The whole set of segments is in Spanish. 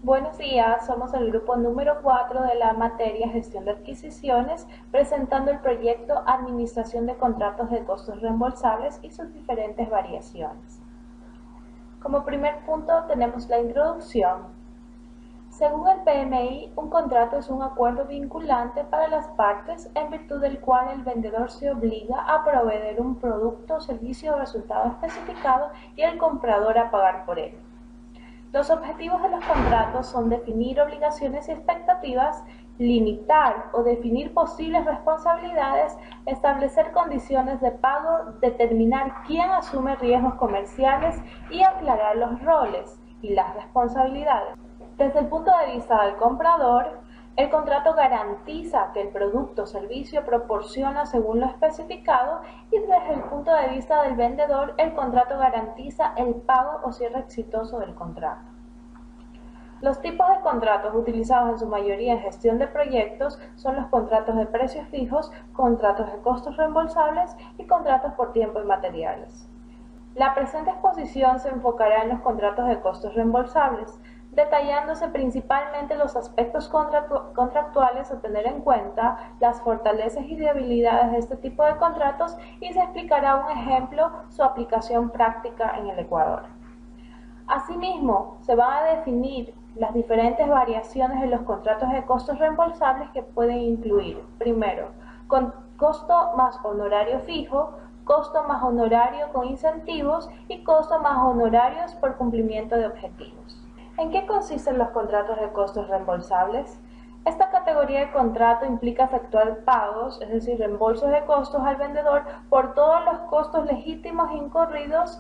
Buenos días, somos el grupo número 4 de la materia Gestión de Adquisiciones, presentando el proyecto Administración de Contratos de Costos Reembolsables y sus diferentes variaciones. Como primer punto tenemos la introducción. Según el PMI, un contrato es un acuerdo vinculante para las partes en virtud del cual el vendedor se obliga a proveer un producto, servicio o resultado especificado y el comprador a pagar por él. Los objetivos de los contratos son definir obligaciones y expectativas, limitar o definir posibles responsabilidades, establecer condiciones de pago, determinar quién asume riesgos comerciales y aclarar los roles y las responsabilidades. Desde el punto de vista del comprador, el contrato garantiza que el producto o servicio proporciona según lo especificado y desde el punto de vista del vendedor, el contrato garantiza el pago o cierre exitoso del contrato. Los tipos de contratos utilizados en su mayoría en gestión de proyectos son los contratos de precios fijos, contratos de costos reembolsables y contratos por tiempo y materiales. La presente exposición se enfocará en los contratos de costos reembolsables, detallándose principalmente los aspectos contractuales a tener en cuenta, las fortalezas y debilidades de este tipo de contratos y se explicará un ejemplo, su aplicación práctica en el Ecuador. Asimismo, se van a definir las diferentes variaciones de los contratos de costos reembolsables que pueden incluir, primero, con costo más honorario fijo, costo más honorario con incentivos y costo más honorarios por cumplimiento de objetivos. ¿En qué consisten los contratos de costos reembolsables? Esta categoría de contrato implica efectuar pagos, es decir, reembolsos de costos al vendedor por todos los costos legítimos incurridos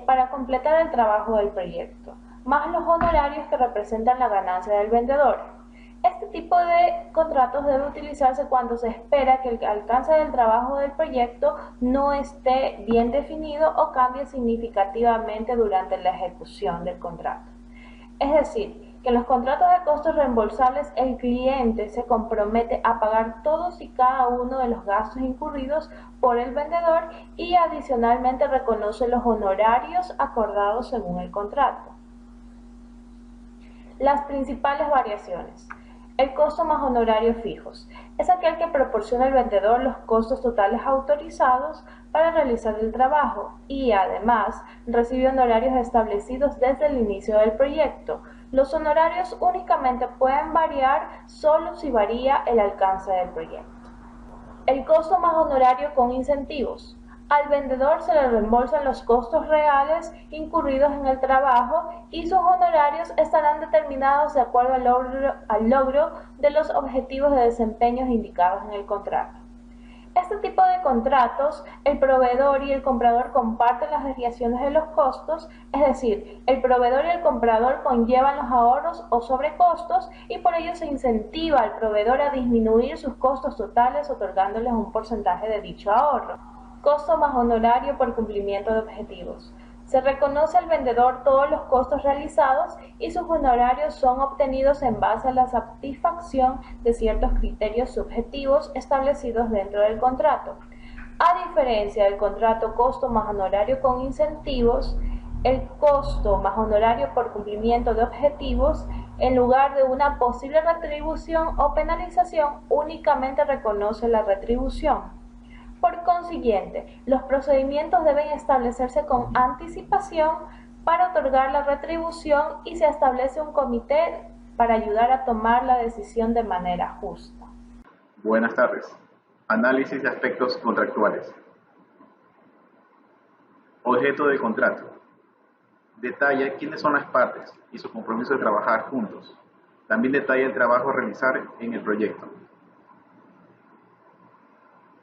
para completar el trabajo del proyecto, más los honorarios que representan la ganancia del vendedor. Este tipo de contratos debe utilizarse cuando se espera que el alcance del trabajo del proyecto no esté bien definido o cambie significativamente durante la ejecución del contrato. Es decir, que en los contratos de costos reembolsables el cliente se compromete a pagar todos y cada uno de los gastos incurridos por el vendedor y adicionalmente reconoce los honorarios acordados según el contrato. Las principales variaciones. El costo más honorarios fijos. Es aquel que proporciona al vendedor los costos totales autorizados para realizar el trabajo y además recibe honorarios establecidos desde el inicio del proyecto. Los honorarios únicamente pueden variar solo si varía el alcance del proyecto. El costo más honorario con incentivos. Al vendedor se le reembolsan los costos reales incurridos en el trabajo y sus honorarios estarán determinados de acuerdo al logro de los objetivos de desempeño indicados en el contrato. Este tipo de contratos, el proveedor y el comprador comparten las desviaciones de los costos, es decir, el proveedor y el comprador conllevan los ahorros o sobrecostos y por ello se incentiva al proveedor a disminuir sus costos totales otorgándoles un porcentaje de dicho ahorro. Costo más honorario por cumplimiento de objetivos. Se reconoce al vendedor todos los costos realizados y sus honorarios son obtenidos en base a la satisfacción de ciertos criterios subjetivos establecidos dentro del contrato. A diferencia del contrato costo más honorario con incentivos, el costo más honorario por cumplimiento de objetivos, en lugar de una posible retribución o penalización, únicamente reconoce la retribución. Por consiguiente, los procedimientos deben establecerse con anticipación para otorgar la retribución y se establece un comité para ayudar a tomar la decisión de manera justa. Buenas tardes. Análisis de aspectos contractuales. Objeto del contrato. Detalla quiénes son las partes y su compromiso de trabajar juntos. También detalla el trabajo a realizar en el proyecto.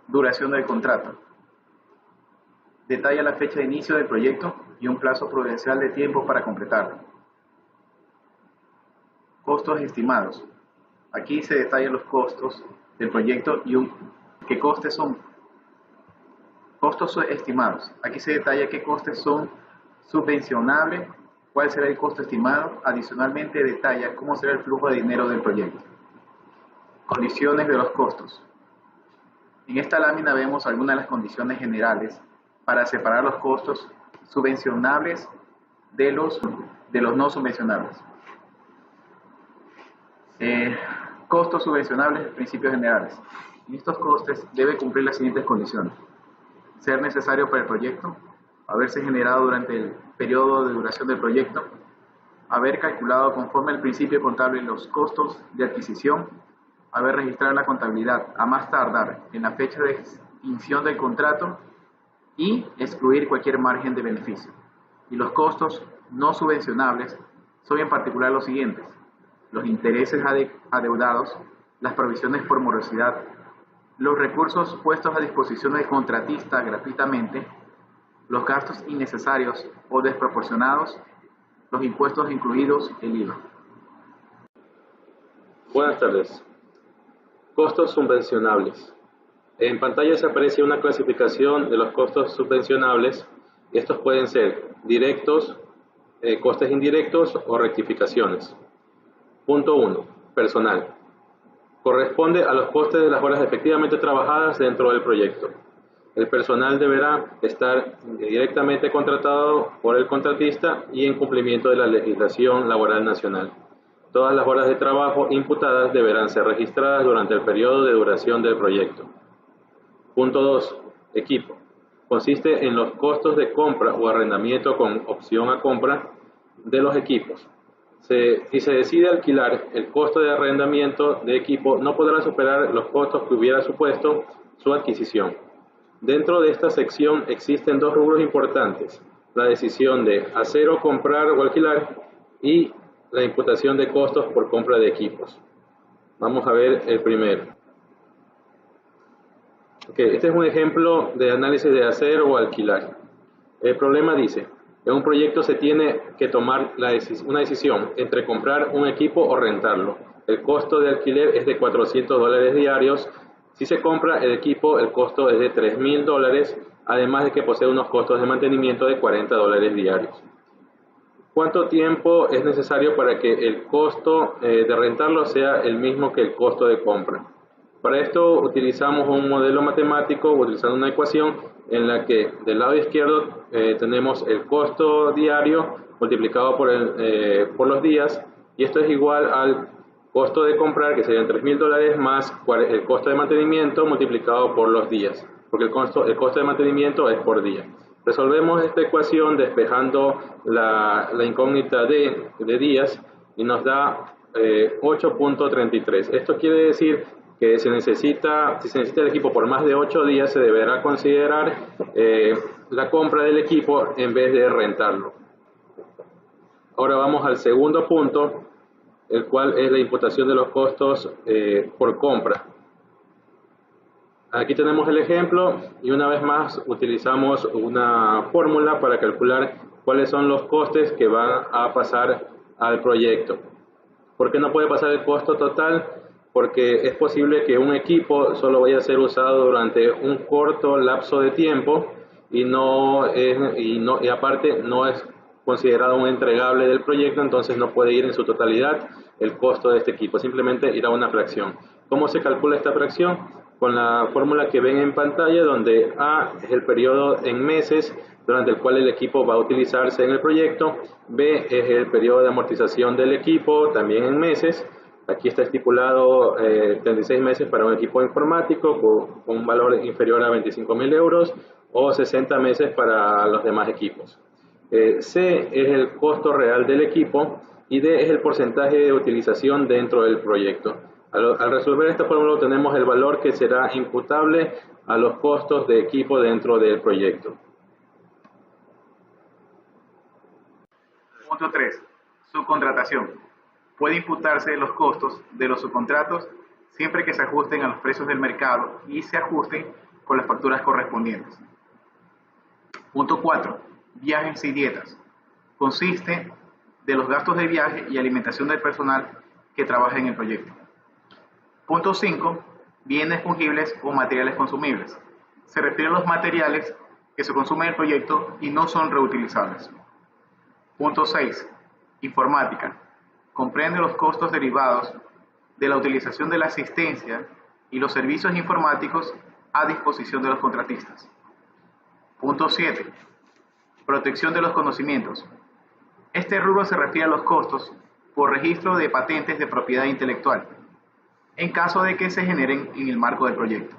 Duración del contrato. Detalla la fecha de inicio del proyecto y un plazo prudencial de tiempo para completarlo. Costos estimados. Aquí se detallan los costos del proyecto y qué costes son. Costos estimados. Aquí se detalla qué costes son subvencionables, cuál será el costo estimado. Adicionalmente detalla cómo será el flujo de dinero del proyecto. Condiciones de los costos. En esta lámina vemos algunas de las condiciones generales para separar los costos subvencionables de los no subvencionables. Costos subvencionables, principios generales. En estos costes debe cumplir las siguientes condiciones: ser necesario para el proyecto, haberse generado durante el periodo de duración del proyecto, haber calculado conforme al principio contable los costos de adquisición, haber registrado la contabilidad a más tardar en la fecha de extinción del contrato y excluir cualquier margen de beneficio. Y los costos no subvencionables son en particular los siguientes: los intereses adeudados, las provisiones por morosidad, los recursos puestos a disposición del contratista gratuitamente, los gastos innecesarios o desproporcionados, los impuestos incluidos el IVA. Buenas tardes. Costos subvencionables. En pantalla se aprecia una clasificación de los costos subvencionables. Estos pueden ser directos, costes indirectos o rectificaciones. Punto 1. Personal. Corresponde a los costes de las horas efectivamente trabajadas dentro del proyecto. El personal deberá estar directamente contratado por el contratista y en cumplimiento de la legislación laboral nacional. Todas las horas de trabajo imputadas deberán ser registradas durante el periodo de duración del proyecto. Punto 2. Equipo. Consiste en los costos de compra o arrendamiento con opción a compra de los equipos. Si se decide alquilar, el costo de arrendamiento de equipo no podrá superar los costos que hubiera supuesto su adquisición. Dentro de esta sección existen dos rubros importantes: la decisión de hacer o comprar o alquilar y la imputación de costos por compra de equipos. Vamos a ver el primero. Este es un ejemplo de análisis de hacer o alquilar. El problema dice: en un proyecto se tiene que tomar una decisión entre comprar un equipo o rentarlo. El costo de alquiler es de $400 diarios. Si se compra el equipo, el costo es de $3.000, además de que posee unos costos de mantenimiento de $40 diarios. ¿Cuánto tiempo es necesario para que el costo de rentarlo sea el mismo que el costo de compra? Para esto utilizamos un modelo matemático utilizando una ecuación en la que del lado izquierdo tenemos el costo diario multiplicado por los días, y esto es igual al costo de comprar, que serían $3.000, más el costo de mantenimiento multiplicado por los días, porque el costo de mantenimiento es por día. Resolvemos esta ecuación despejando la incógnita de días y nos da 8.33. Esto quiere decir que si se necesita el equipo por más de 8 días, se deberá considerar la compra del equipo en vez de rentarlo. Ahora vamos al segundo punto, el cual es la imputación de los costos por compra. Aquí tenemos el ejemplo y una vez más utilizamos una fórmula para calcular cuáles son los costes que van a pasar al proyecto. ¿Por qué no puede pasar el costo total? Porque es posible que un equipo solo vaya a ser usado durante un corto lapso de tiempo y aparte no es considerado un entregable del proyecto, entonces no puede ir en su totalidad el costo de este equipo, simplemente irá una fracción. ¿Cómo se calcula esta fracción? Con la fórmula que ven en pantalla, donde A es el periodo en meses durante el cual el equipo va a utilizarse en el proyecto, B es el periodo de amortización del equipo, también en meses. Aquí está estipulado 36 meses para un equipo informático con un valor inferior a 25.000 euros, o 60 meses para los demás equipos. C es el costo real del equipo y D es el porcentaje de utilización dentro del proyecto. Al resolver esta fórmula obtenemos el valor que será imputable a los costos de equipo dentro del proyecto. Punto 3. Subcontratación. Puede imputarse los costos de los subcontratos siempre que se ajusten a los precios del mercado y se ajusten con las facturas correspondientes. Punto 4. Viajes y dietas. Consiste de los gastos de viaje y alimentación del personal que trabaja en el proyecto. Punto 5. Bienes fungibles o materiales consumibles. Se refiere a los materiales que se consumen en el proyecto y no son reutilizables. Punto 6. Informática. Comprende los costos derivados de la utilización de la asistencia y los servicios informáticos a disposición de los contratistas. Punto 7. Protección de los conocimientos. Este rubro se refiere a los costos por registro de patentes de propiedad intelectual, en caso de que se generen en el marco del proyecto.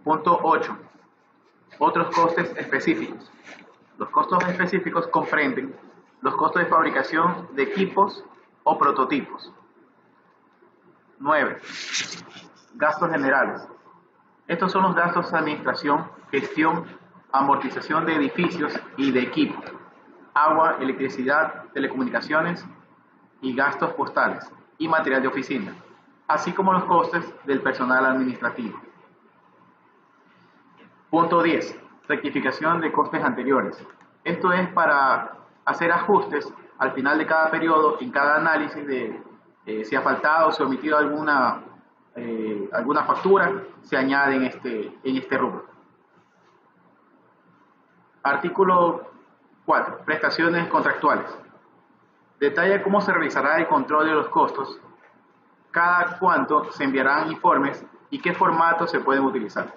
Punto 8. Otros costes específicos. Los costos específicos comprenden los costos de fabricación de equipos o prototipos. 9. Gastos generales. Estos son los gastos de administración, gestión, amortización de edificios y de equipo, agua, electricidad, telecomunicaciones y gastos postales y material de oficina, así como los costes del personal administrativo. Punto 10. Rectificación de costes anteriores. Esto es para hacer ajustes al final de cada periodo, en cada análisis de si ha faltado o se ha omitido alguna factura, se añade en este rubro. Artículo 4. Prestaciones contractuales. Detalla cómo se realizará el control de los costos, cada cuánto se enviarán informes y qué formatos se pueden utilizar.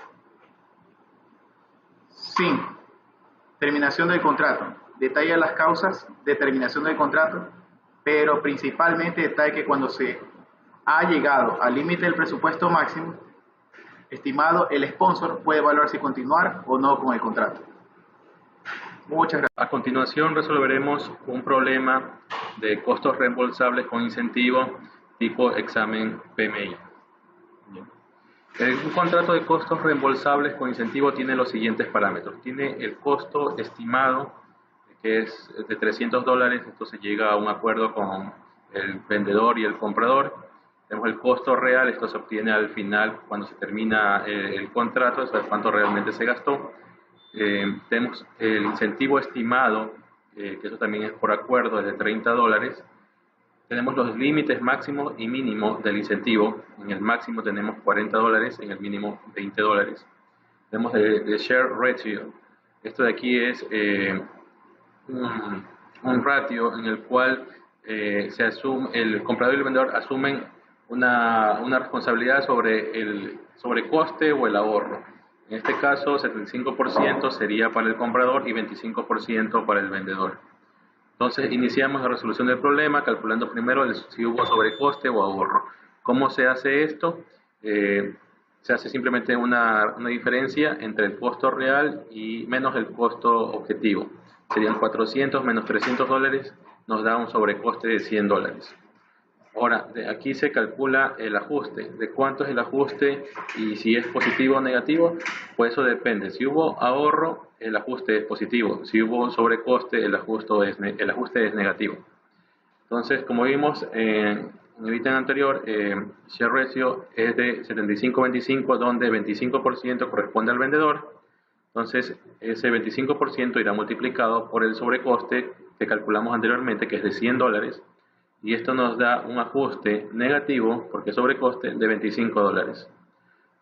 5. Terminación del contrato. Detalla las causas de terminación del contrato, pero principalmente detalla que cuando se ha llegado al límite del presupuesto máximo estimado, el sponsor puede evaluar si continuar o no con el contrato. Muchas gracias. A continuación resolveremos un problema de costos reembolsables con incentivo tipo examen PMI. Un contrato de costos reembolsables con incentivo tiene los siguientes parámetros. Tiene el costo estimado, que es de $300, esto se llega a un acuerdo con el vendedor y el comprador. Tenemos el costo real, esto se obtiene al final cuando se termina el contrato, eso es cuánto realmente se gastó. Tenemos el incentivo estimado, que eso también es por acuerdo, es de $30. Tenemos los límites máximos y mínimos del incentivo. En el máximo tenemos $40, en el mínimo $20. Tenemos el share ratio. Esto de aquí es un ratio en el cual el comprador y el vendedor asumen una responsabilidad sobre el sobrecoste o el ahorro. En este caso, 75% sería para el comprador y 25% para el vendedor. Entonces, iniciamos la resolución del problema calculando primero si hubo sobrecoste o ahorro. ¿Cómo se hace esto? Se hace simplemente una diferencia entre el costo real y menos el costo objetivo. Serían 400 menos $300, nos da un sobrecoste de $100. Ahora, de aquí se calcula el ajuste. ¿De cuánto es el ajuste y si es positivo o negativo? Pues eso depende. Si hubo ahorro, el ajuste es positivo. Si hubo sobrecoste, el ajuste es negativo. Entonces, como vimos en el ítem anterior, share ratio es de 75-25, donde 25% corresponde al vendedor. Entonces, ese 25% irá multiplicado por el sobrecoste que calculamos anteriormente, que es de $100. Y esto nos da un ajuste negativo, porque sobrecoste, de $25.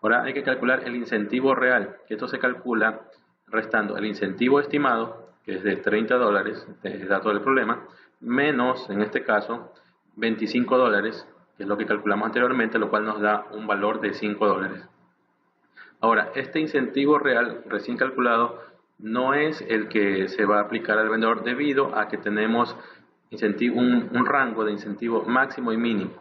Ahora hay que calcular el incentivo real, que esto se calcula restando el incentivo estimado, que es de $30, este es el dato del problema, menos, en este caso, $25, que es lo que calculamos anteriormente, lo cual nos da un valor de $5. Ahora, este incentivo real recién calculado no es el que se va a aplicar al vendedor debido a que tenemos un rango de incentivo máximo y mínimo.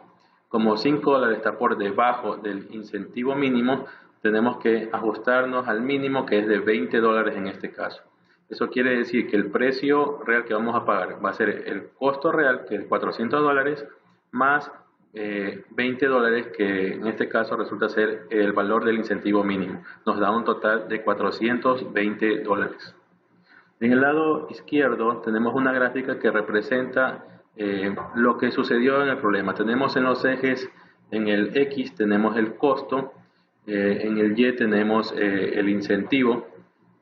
Como $5 está por debajo del incentivo mínimo, tenemos que ajustarnos al mínimo, que es de $20 en este caso. Eso quiere decir que el precio real que vamos a pagar va a ser el costo real, que es $400, más $20, que en este caso resulta ser el valor del incentivo mínimo. Nos da un total de $420. En el lado izquierdo tenemos una gráfica que representa lo que sucedió en el problema. Tenemos en los ejes, en el X tenemos el costo, en el Y tenemos el incentivo.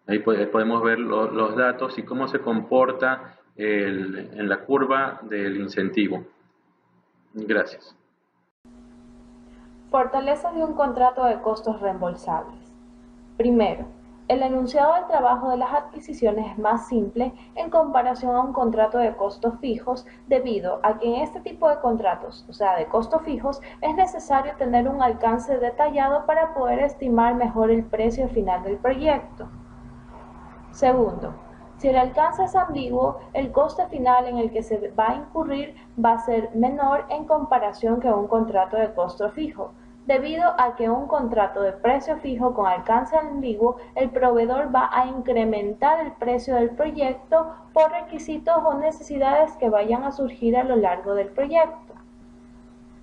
Ahí podemos ver los datos y cómo se comporta en la curva del incentivo. Gracias. Fortalezas de un contrato de costos reembolsables. Primero, el enunciado del trabajo de las adquisiciones es más simple en comparación a un contrato de costos fijos, debido a que en este tipo de contratos, o sea, de costos fijos, es necesario tener un alcance detallado para poder estimar mejor el precio final del proyecto. Segundo, Si el alcance es ambiguo, el coste final en el que se va a incurrir va a ser menor en comparación que un contrato de costo fijo. Debido a que un contrato de precio fijo con alcance ambiguo, el proveedor va a incrementar el precio del proyecto por requisitos o necesidades que vayan a surgir a lo largo del proyecto.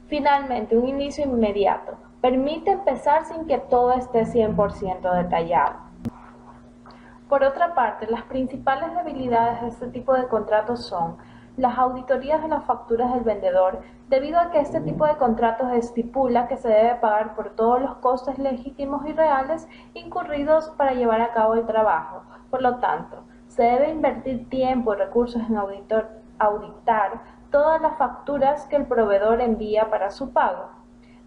Finalmente, un inicio inmediato. Permite empezar sin que todo esté 100% detallado. Por otra parte, las principales debilidades de este tipo de contratos son las auditorías de las facturas del vendedor, debido a que este tipo de contratos estipula que se debe pagar por todos los costes legítimos y reales incurridos para llevar a cabo el trabajo. Por lo tanto, se debe invertir tiempo y recursos en auditar todas las facturas que el proveedor envía para su pago.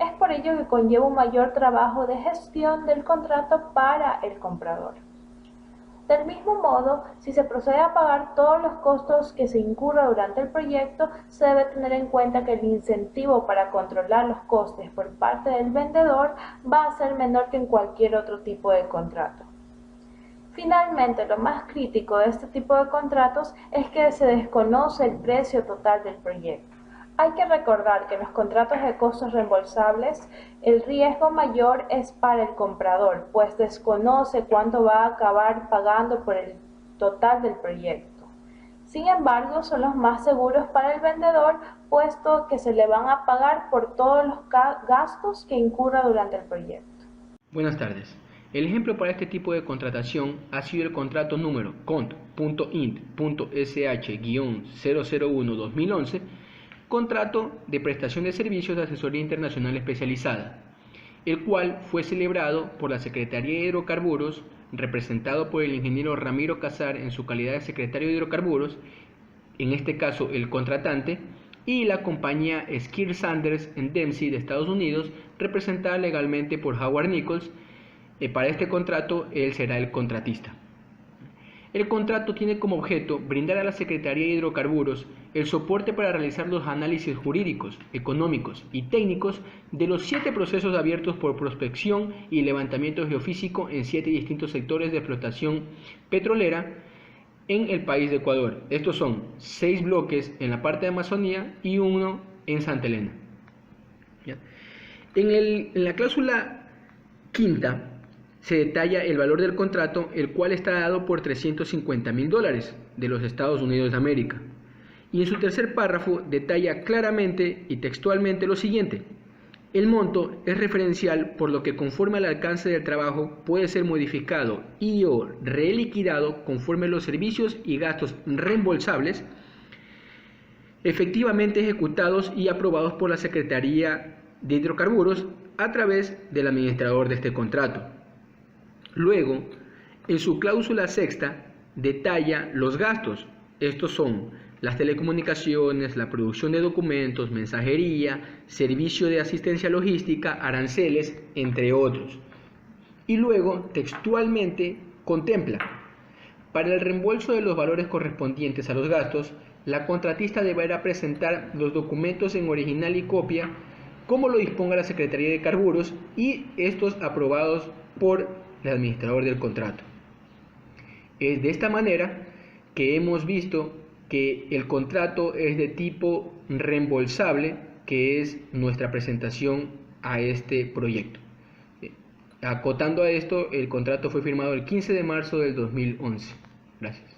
Es por ello que conlleva un mayor trabajo de gestión del contrato para el comprador. Del mismo modo, si se procede a pagar todos los costos que se incurra durante el proyecto, se debe tener en cuenta que el incentivo para controlar los costes por parte del vendedor va a ser menor que en cualquier otro tipo de contrato. Finalmente, lo más crítico de este tipo de contratos es que se desconoce el precio total del proyecto. Hay que recordar que en los contratos de costos reembolsables, el riesgo mayor es para el comprador, pues desconoce cuánto va a acabar pagando por el total del proyecto. Sin embargo, son los más seguros para el vendedor, puesto que se le van a pagar por todos los gastos que incurra durante el proyecto. Buenas tardes. El ejemplo para este tipo de contratación ha sido el contrato número cont.int.sh-001-2011, contrato de prestación de servicios de asesoría internacional especializada, el cual fue celebrado por la Secretaría de Hidrocarburos, representado por el ingeniero Ramiro Casar en su calidad de secretario de Hidrocarburos, en este caso el contratante, y la compañía Skir Sanders Dempsey de Estados Unidos, representada legalmente por Howard Nichols. Para este contrato, él será el contratista. El contrato tiene como objeto brindar a la Secretaría de Hidrocarburos el soporte para realizar los análisis jurídicos, económicos y técnicos de los 7 procesos abiertos por prospección y levantamiento geofísico en 7 distintos sectores de explotación petrolera en el país de Ecuador. Estos son 6 bloques en la parte de Amazonía y 1 en Santa Elena. En la cláusula quinta se detalla el valor del contrato, el cual está dado por $350.000 de los Estados Unidos de América. Y en su tercer párrafo detalla claramente y textualmente lo siguiente: el monto es referencial, por lo que conforme al alcance del trabajo puede ser modificado y o reliquidado conforme a los servicios y gastos reembolsables efectivamente ejecutados y aprobados por la Secretaría de Hidrocarburos a través del administrador de este contrato. Luego, en su cláusula sexta, detalla los gastos. Estos son las telecomunicaciones, la producción de documentos, mensajería, servicio de asistencia logística, aranceles, entre otros. Y luego, textualmente, contempla: para el reembolso de los valores correspondientes a los gastos, la contratista deberá presentar los documentos en original y copia, como lo disponga la Secretaría de Carburos, y estos aprobados por el administrador del contrato. Es de esta manera que hemos visto que el contrato es de tipo reembolsable, que es nuestra presentación a este proyecto. Acotando a esto, el contrato fue firmado el 15 de marzo del 2011. Gracias.